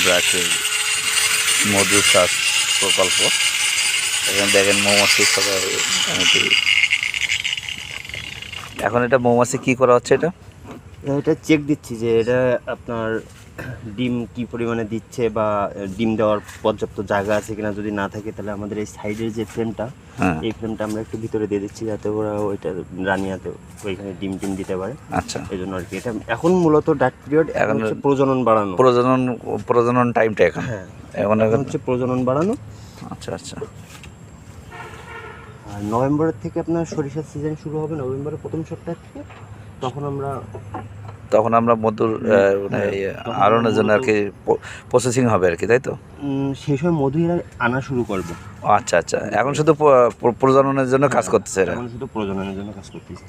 ব্রাকের মধু চাষ প্রকল্প। এখানে দেখেন মৌমাছি সবাই মোটামুটি। এখন এটা মৌমাছি কি করা হচ্ছে? এটা চেক দিচ্ছি যে এটা আপনার ডিম কি পরিমাণে দিচ্ছে বা ডিম দেওয়ার পর্যাপ্ত জায়গা আছে কিনা। যদি না থাকে তাহলে আমাদের এই সাইডের যে ফ্রেমটা, এই ফ্রেমটা আমরা একটু ভিতরে দিয়ে দিচ্ছি যাতে ওরা ওইটা রানিয়াতে ওইখানে ডিম দিতে পারে। আচ্ছা, এই জন্য আর কি। এটা এখন মূলত ডাক পিরিয়ড, এখন হচ্ছে প্রজনন বাড়ানো, প্রজনন টাইমটা এখন। হ্যাঁ, এখন হচ্ছে প্রজনন বাড়ানো। আচ্ছা আচ্ছা। আর নভেম্বরের থেকে আপনার সরিষার সিজন শুরু হবে, নভেম্বরের প্রথম সপ্তাহ থেকে। তখন আমরা মধুর মানে আড়নের জন্য আর কি প্রসেসিং হবে আর কি, তাই তো? সেই সময় মধু এরা আনা শুরু করবে। আচ্ছা আচ্ছা, এখন শুধু প্রজননের জন্য কাজ করতেছে এরা। এখন শুধু প্রজননের জন্য কাজ করতেছে।